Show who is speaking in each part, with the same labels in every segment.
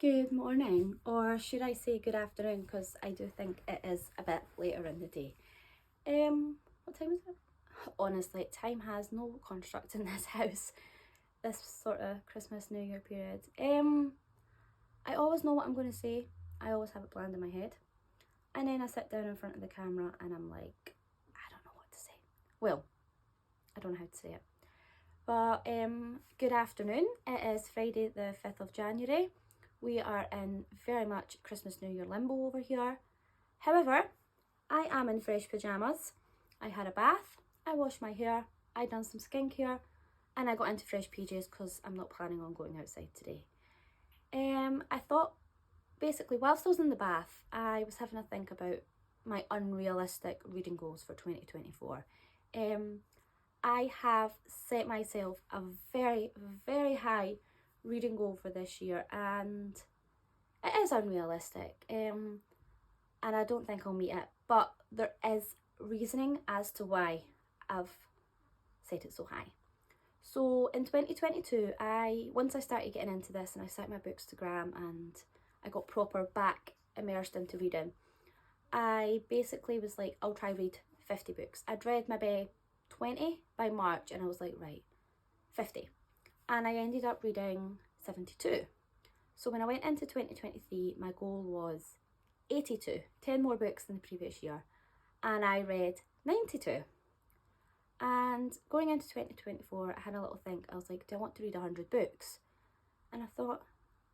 Speaker 1: Good morning, or should I say good afternoon, because I do think it is a bit later in the day. What time is it? Honestly, time has no construct in this house, this sort of Christmas, New Year period. I always know what I'm going to say, I always have it planned in my head, and then I sit down in front of the camera and I'm like, I don't know what to say. Well, I don't know how to say it. But good afternoon, it is Friday the 5th of January. We are in very much Christmas New Year limbo over here. However, I am in fresh pyjamas. I had a bath, I washed my hair, I done some skincare, and I got into fresh PJs because I'm not planning on going outside today. I thought, basically, whilst I was in the bath, I was having a think about my unrealistic reading goals for 2024. I have set myself a very, very high reading goal for this year, and it is unrealistic, and I don't think I'll meet it, but there is reasoning as to why I've set it so high. So in 2022, once I started getting into this and I set my books to gram and I got proper back immersed into reading, I basically was like, I'll try read 50 books. I'd read maybe 20 by March and I was like, right, 50. And I ended up reading 72. So when I went into 2023, my goal was 82, 10 more books than the previous year, and I read 92. And going into 2024, I had a little think. I was like, do I want to read 100 books? And I thought,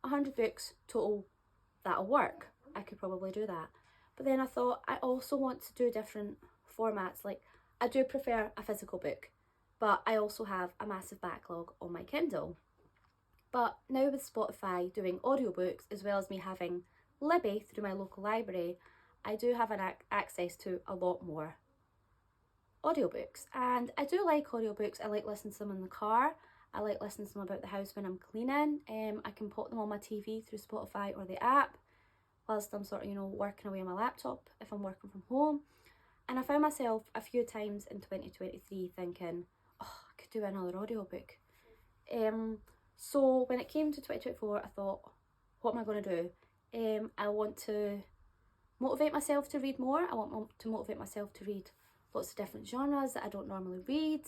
Speaker 1: 100 books total, that'll work. I could probably do that. But then I thought, I also want to do different formats. Like, I do prefer a physical book, but I also have a massive backlog on my Kindle. But now with Spotify doing audiobooks, as well as me having Libby through my local library, I do have access to a lot more audiobooks. And I do like audiobooks. I like listening to them in the car. I like listening to them about the house when I'm cleaning. I can put them on my TV through Spotify or the app whilst I'm sort of, working away on my laptop if I'm working from home. And I found myself a few times in 2023 thinking, oh, I could do another audiobook. So when it came to 2024, I thought, what am I going to do? I want to motivate myself to read more. I want to motivate myself to read lots of different genres that I don't normally read,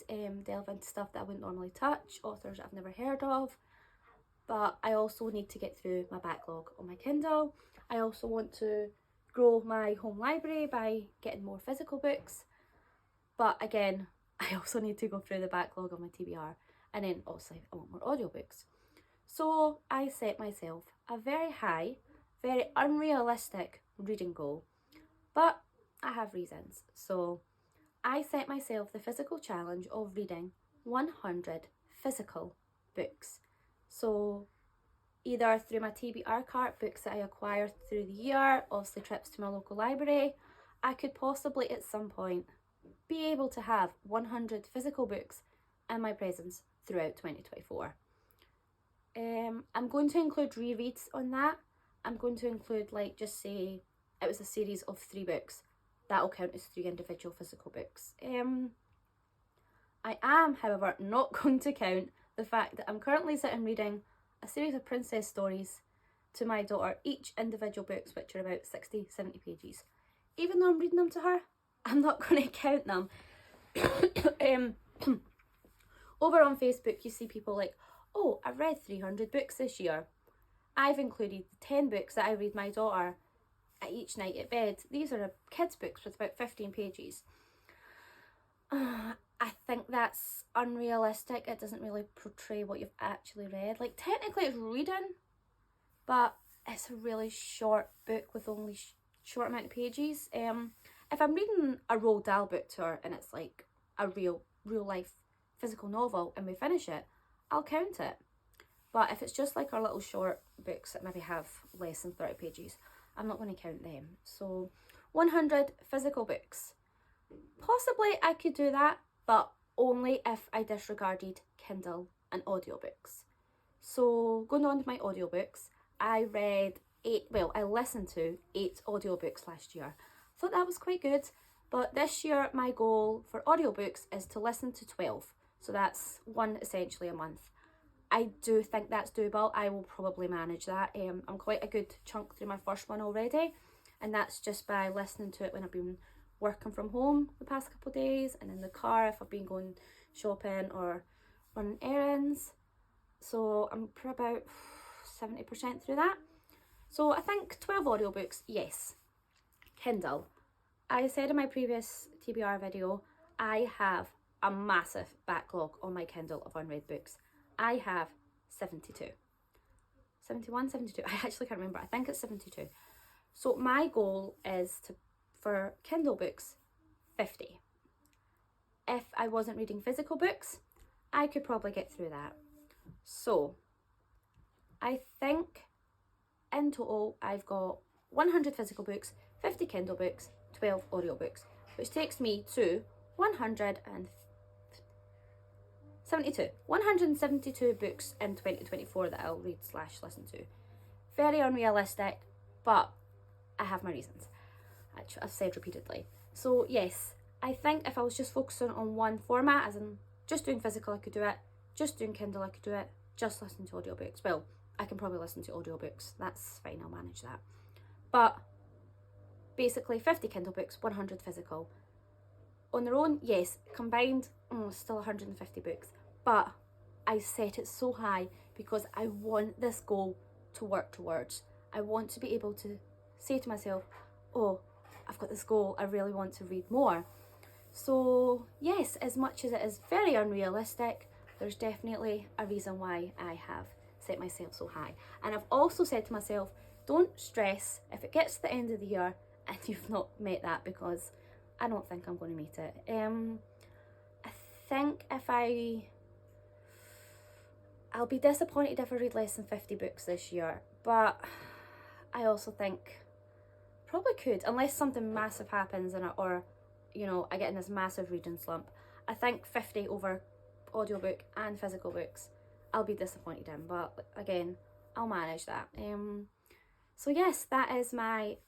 Speaker 1: delve into stuff that I wouldn't normally touch, authors I've never heard of. But I also need to get through my backlog on my Kindle. I also want to grow my home library by getting more physical books. But again, I also need to go through the backlog of my TBR. And then also I want more audiobooks. So I set myself a very high, very unrealistic reading goal. But I have reasons. So I set myself the physical challenge of reading 100 physical books. So either through my TBR cart, books that I acquired through the year, obviously trips to my local library, I could possibly at some point be able to have 100 physical books in my presence throughout 2024. I'm going to include rereads on that. I'm going to include, like, just say it was a series of 3 books. That'll count as 3 individual physical books. I am, however, not going to count the fact that I'm currently sitting reading a series of princess stories to my daughter, each individual books, which are about 60, 70 pages. Even though I'm reading them to her, I'm not going to count them. Over on Facebook, you see people like, oh, I've read 300 books this year. I've included 10 books that I read my daughter at each night at bed. These are kids' books with about 15 pages. I think that's unrealistic. It doesn't really portray what you've actually read. Like, technically it's reading, but it's a really short book with only short amount of pages. If I'm reading a Roald Dahl book to her and it's like a real life physical novel and we finish it, I'll count it. But if it's just like our little short books that maybe have less than 30 pages, I'm not going to count them. So 100 physical books. Possibly I could do that, but only if I disregarded Kindle and audiobooks. So going on to my audiobooks, I listened to 8 audiobooks last year. I thought that was quite good, but this year my goal for audiobooks is to listen to 12. So that's one essentially a month. I do think that's doable. I will probably manage that. I'm quite a good chunk through my first one already, and that's just by listening to it when I've been working from home the past couple of days, and in the car if I've been going shopping or running errands. So I'm about 70% through that. So I think 12 audiobooks, yes. Kindle. I said in my previous TBR video, I have a massive backlog on my Kindle of unread books. I have 72. 71, 72, I actually can't remember. I think it's 72. So my goal is for Kindle books, 50. If I wasn't reading physical books, I could probably get through that. So I think in total I've got 100 physical books, 50 Kindle books, 12 audiobooks, which takes me to 172 books in 2024 that I'll read / listen to. Very unrealistic, but I have my reasons, which I've said repeatedly. So yes, I think if I was just focusing on one format, as in just doing physical, I could do it, just doing Kindle, I could do it, just listening to audiobooks. Well, I can probably listen to audiobooks, that's fine, I'll manage that. But basically 50 Kindle books, 100 physical. On their own, yes, combined, still 150 books. But I set it so high because I want this goal to work towards. I want to be able to say to myself, oh, I've got this goal, I really want to read more. So yes, as much as it is very unrealistic, there's definitely a reason why I have set myself so high. And I've also said to myself, don't stress if it gets to the end of the year and you've not met that, because I don't think I'm going to meet it. I think I'll be disappointed if I read less than 50 books this year, but I also think probably could, unless something massive happens or you know, I get in this massive reading slump. I think 50 over audiobook and physical books I'll be disappointed in, but again, I'll manage that. So yes, that is my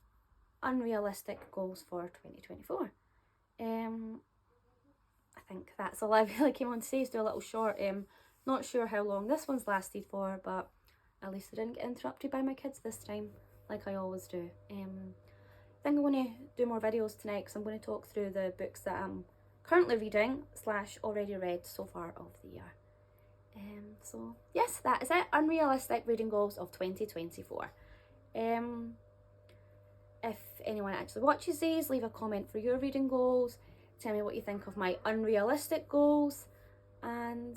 Speaker 1: unrealistic goals for 2024. I think that's all I really came on to say, is do a little short. Not sure how long this one's lasted for, but at least I didn't get interrupted by my kids this time, like I always do. I think I'm going to do more videos tonight because I'm going to talk through the books that I'm currently reading / already read so far of the year. So yes, that is it. Unrealistic reading goals of 2024. If anyone actually watches these, leave a comment for your reading goals. Tell me what you think of my unrealistic goals. And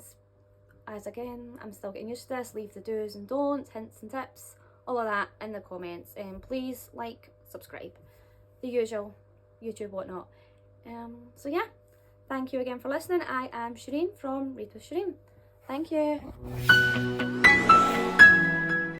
Speaker 1: as again, I'm still getting used to this, leave the do's and don'ts, hints and tips, all of that in the comments. Please like, subscribe, the usual YouTube whatnot. So yeah, thank you again for listening. I am Shireen from Read with Shireen. Thank you.